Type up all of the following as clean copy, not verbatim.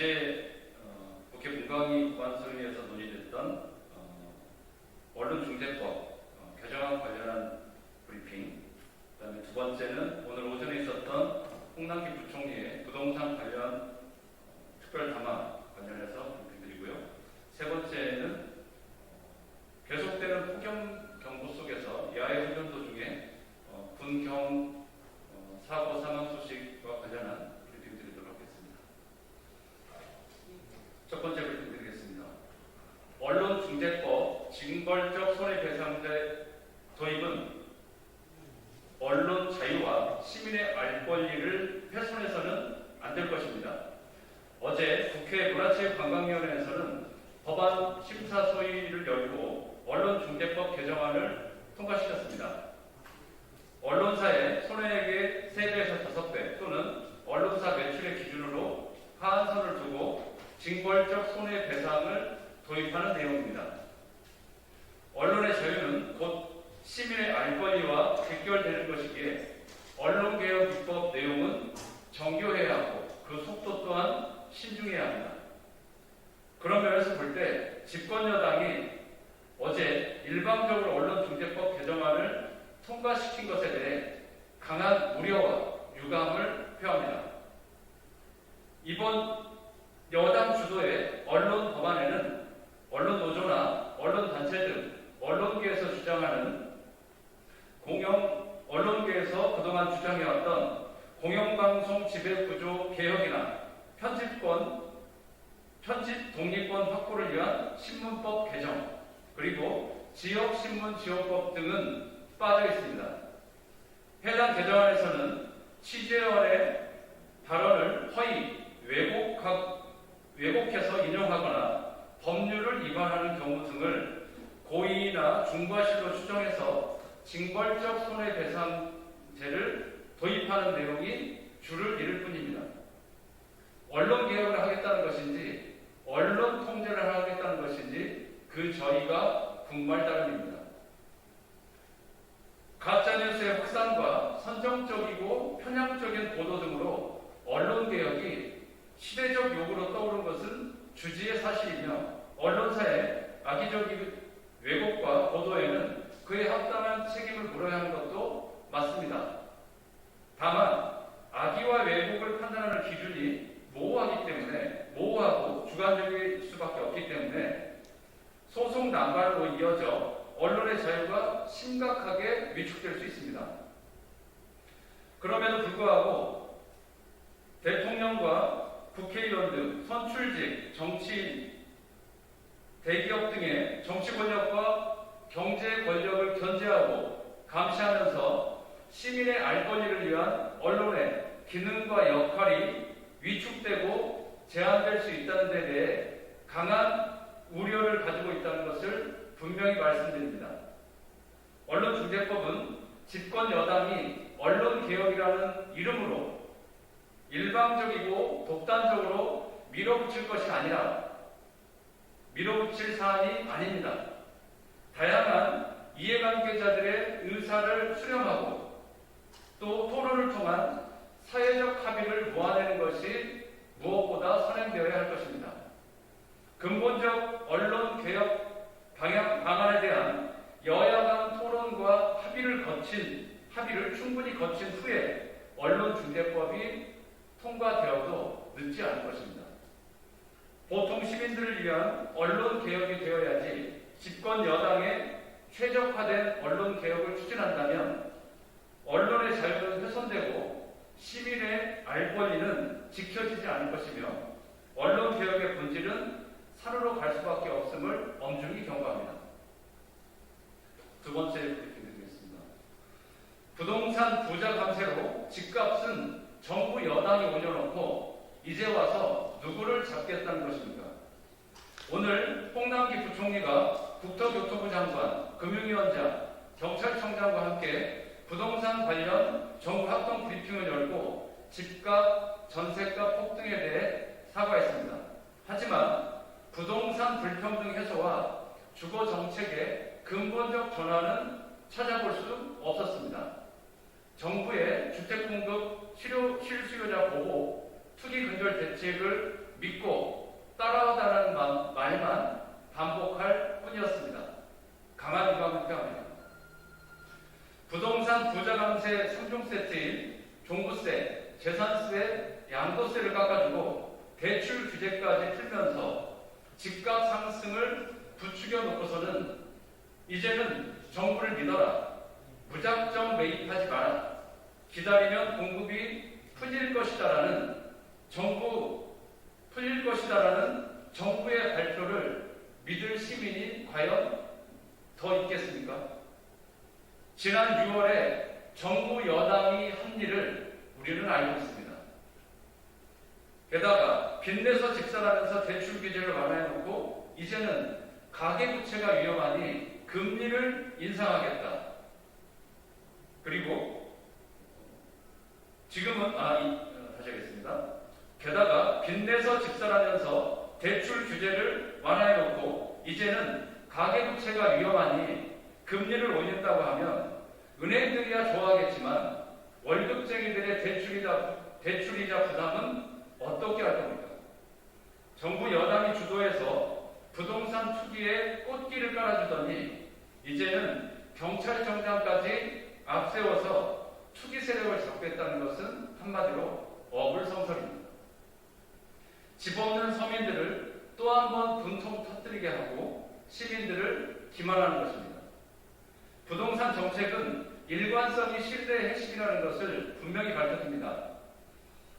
어제 국회 문광위 과반소위에서 논의됐던 언론중재법 개정안 관련한 브리핑, 그다음에 두 번째는 오늘 오전에 있었던 홍남기 부총리의 부동산 관련 특별 담화 관련해서 브리핑드리고요. 세 번째는 계속되는 폭염 경보 속에서 야외 훈련 도중에 군경 사고 사망 소식과 관련한 브리핑 드리도록 하겠습니다. 첫 번째 브리핑 드리겠습니다. 언론중재법 징벌적 손해배상제 도입은 언론 자유와 시민의 알 권리를 훼손해서는 안 될 것입니다. 어제 국회 문화체육관광위원회에서는 법안 심사 소위를 열고 언론중재법 개정안을 통과시켰습니다. 언론사의 손해액의 3배에서 5배 또는 언론사 매출의 기준으로 하한선을 두고 징벌적 손해배상을 도입하는 내용입니다. 언론의 자유는 곧 시민의 알 권리와 직결되는 것이기에 언론개혁 입법 내용은 정교해야 하고 그 속도 또한 신중해야 합니다. 그런 면에서 볼 때 집권여당이 어제 일방적으로 언론중재법 개정안을 통과시킨 것에 대해 강한 우려와 유감을 표합니다. 이번 여당 주도의 언론 법안에는 언론노조나 언론단체 등 언론계에서 주장하는 언론계에서 그동안 주장해왔던 공영방송 지배구조 개혁이나 편집 독립권 확보를 위한 신문법 개정, 그리고 지역신문지원법 등은 빠져 있습니다. 해당 개정안에서는 취재원의 발언을 허위, 왜곡해서 인용하거나 법률을 위반하는 경우 등을 고의나 중과실로 추정해서 징벌적 손해배상제를 도입하는 내용이 줄을 이룰 뿐입니다. 언론개혁을 하겠다는 것인지 언론 통제를 하겠다는 것인지 그 저희가 궁금할 따름입니다. 가짜뉴스의 확산과 선정적이고 편향적인 보도 등으로 언론개혁이 시대적 요구로 떠오른 것은 주지의 사실이며 언론사의 악의적인 왜곡과 보도에는 그에 합당한 책임을 물어야 하는 것도 맞습니다. 다만 악의와 왜곡을 판단하는 기준이 모호하고 주관적일 수밖에 없기 때문에 소송 남발로 이어져 언론의 자유가 심각하게 위축될 수 있습니다. 그럼에도 불구하고 대통령과 국회의원 등 선출직, 정치인, 대기업 등의 정치 권력과 경제 권력을 견제하고 감시하면서 시민의 알 권리를 위한 언론의 기능과 역할이 위축되고 제한될 수 있다는 데 대해 강한 우려를 가지고 있다는 것을 분명히 말씀드립니다. 언론중재법은 집권 여당이 언론개혁이라는 이름으로 일방적이고 독단적으로 밀어붙일 것이 아니라 밀어붙일 사안이 아닙니다. 다양한 이해관계자들의 의사를 수렴하고 또 토론을 통한 사회적 합의를 모아내는 것이 무엇보다 선행되어야 할 것입니다. 근본적 언론개혁 방안에 대한 여야 간 토론과 합의를 충분히 거친 후에 언론중재법이 통과되어도 늦지 않을 것입니다. 보통 시민들을 위한 언론개혁이 되어야지 집권 여당의 최적화된 언론개혁을 추진한다면 언론의 자유는 훼손되고 시민의 알 권리는 지켜지지 않을 것이며 언론개혁의 본질은 산으로 갈 수밖에 없음을 엄중히 경고합니다. 두 번째 브리핑 드리겠습니다. 부동산 부자 감세로 집값은 정부 여당이 올려놓고 이제 와서 누구를 잡겠다는 것입니까? 오늘 홍남기 부총리가 국토교토부 장관, 금융위원장, 경찰청장과 함께 부동산 관련 정부 합동 브리핑을 열고 집값, 전세값 폭등에 대해 사과했습니다. 하지만 부동산 불평등 해소와 주거 정책의 근본적 전환은 찾아볼 수 없었습니다. 정부의 주택 공급 실수요자 보호, 투기 근절 대책을 믿고 따라오다라는 말만 반복할 뿐이었습니다. 강한 유감을 표합니다. 부동산 부자 강세 3종 세트인 종부세, 재산세, 양도세를 깎아주고 대출 규제까지 풀면서 집값 상승을 부추겨 놓고서는 이제는 정부를 믿어라, 무작정 매입하지 마라, 기다리면 공급이 풀릴 것이다라는 정부의 발표를 믿을 시민이 과연 더 있겠습니까? 지난 6월에 정부 여당이 한 일을 우리는 알고 있습니다. 게다가 빚내서 직살하면서 대출 규제를 완화해놓고 이제는 가계부채가 위험하니 금리를 인상하겠다. 그리고 지금은 다시 하겠습니다. 게다가 빚내서 직살하면서 대출 규제를 완화해놓고 이제는 가계부채가 위험하니 금리를 올린다고 하면 은행들이야 좋아하겠지만 월급쟁이들의 대출이자 부담은 어떻게 할 겁니까? 정부 여당이 주도해서 부동산 투기에 꽃길을 깔아주더니 이제는 경찰청장까지 앞세워서 투기 세력을 잡겠다는 것은 한마디로 어불성설입니다. 집 없는 서민들을 또 한 번 분통 터뜨리게 하고 시민들을 기만하는 것입니다. 부동산 정책은 일관성이 신뢰의 핵심이라는 것을 분명히 밝혀줍니다.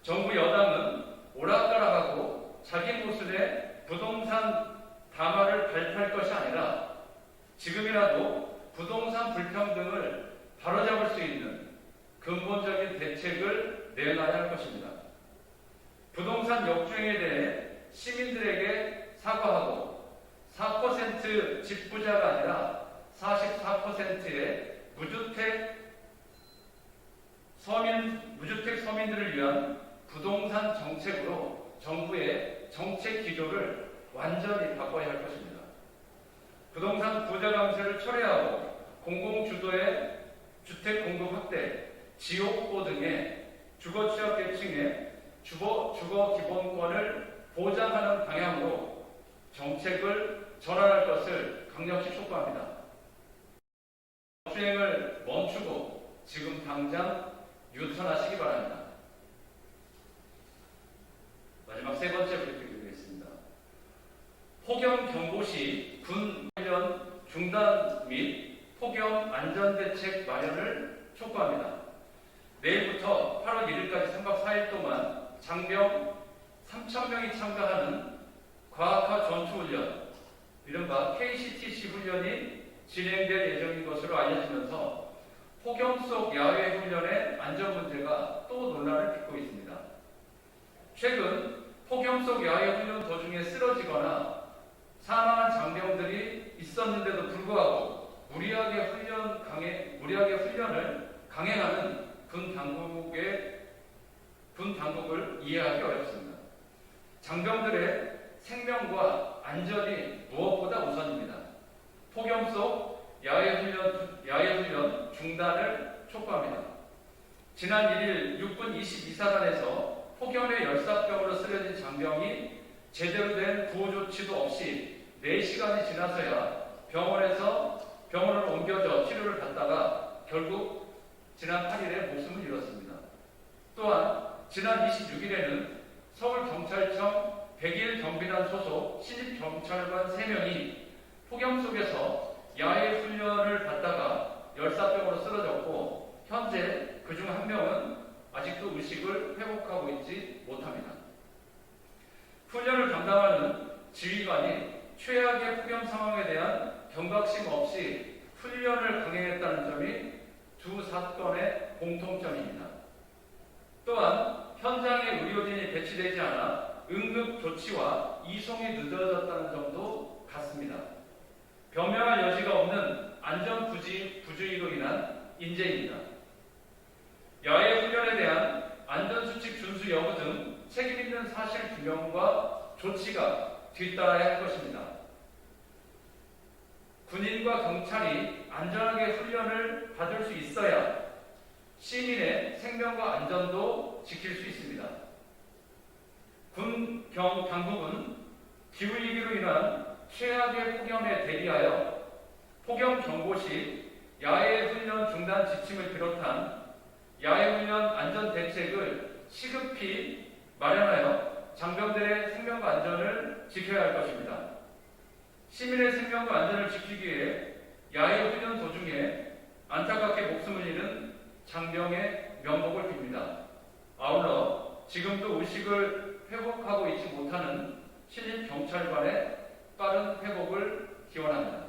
정부 여당은 오락가락하고 자기 모순의 부동산 담화를 발표할 것이 아니라 지금이라도 부동산 불평등을 바로잡을 수 있는 근본적인 대책을 내놔야 할 것입니다. 부동산 역주행에 대해 시민들에게 사과하고 4% 집부자가 아니라 44%의 무주택 서민들을 위한 부동산 정책으로 정부의 정책 기조를 완전히 바꿔야 할 것입니다. 부동산 부자 강세를 철회하고 공공주도의 주택 공급 확대, 지옥보 등의 주거 취약 계층의 주거 기본권을 보장하는 방향으로 정책을 전환할 것을 강력히 촉구합니다. 주행을 멈추고 지금 당장 유턴하시기 바랍니다. 마지막 세 번째 브리핑 드리겠습니다. 폭염 경보 시 군 훈련 중단 및 폭염 안전대책 마련을 촉구합니다. 내일부터 8월 1일까지 3박 4일 동안 장병 3,000명이 참가하는 과학화 전투훈련, 이른바 KCTC 훈련이 진행될 예정인 것으로 알려지면서 폭염 속 야외 훈련의 안전 문제가 또 논란을 빚고 있습니다. 최근 폭염 속 야외 훈련 도중에 쓰러지거나 사망한 장병들이 있었는데도 불구하고 무리하게 훈련을 강행하는 군 당국을 이해하기 어렵습니다. 장병들의 생명과 안전이 무엇보다 우선입니다. 폭염 속 야외 훈련 중단을 촉구합니다. 지난 1일 육군 22사단에서 폭염의 열사병으로 쓰러진 장병이 제대로 된 구호 조치도 없이 4시간이 지나서야 병원을 옮겨져 치료를 받다가 결국 지난 8일에 목숨을 잃었습니다. 또한 지난 26일에는 서울경찰청 101 경비단 소속 신입경찰관 3명이 폭염 속에서 야외 훈련을 받다가 열사병으로 쓰러졌고 현재 그중 1명은 아직도 의식을 회복하고 있지 못합니다. 훈련을 담당하는 지휘관이 최악의 폭염 상황에 대한 경각심 없이 훈련을 강행했다는 점이 두 사건의 공통점입니다. 또한 현장에 의료진이 배치되지 않아 응급 조치와 이송이 늦어졌다는 점도 같습니다. 변명할 여지가 없는 안전 부주의로 인한 인재입니다. 야외 훈련에 대한 안전수칙 준수 여부 등 책임있는 사실 규명과 조치가 뒤따라야 할 것입니다. 군인과 경찰이 안전하게 훈련을 받을 수 있어야 시민의 생명과 안전도 지킬 수 있습니다. 당국은 기후위기로 인한 최악의 폭염에 대비하여 폭염 경보 시 야외 훈련 중단 지침을 비롯한 야외 훈련 안전 대책을 시급히 마련하여 장병들의 생명과 안전을 지켜야 할 것입니다. 시민의 생명과 안전을 지키기 위해 야외 훈련 도중에 안타깝게 목숨을 잃은 장병의 명복을 빕니다. 아울러 지금도 의식을 회복하고 있지 못하는 신입 경찰관의 빠른 회복을 기원합니다.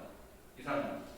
이상입니다.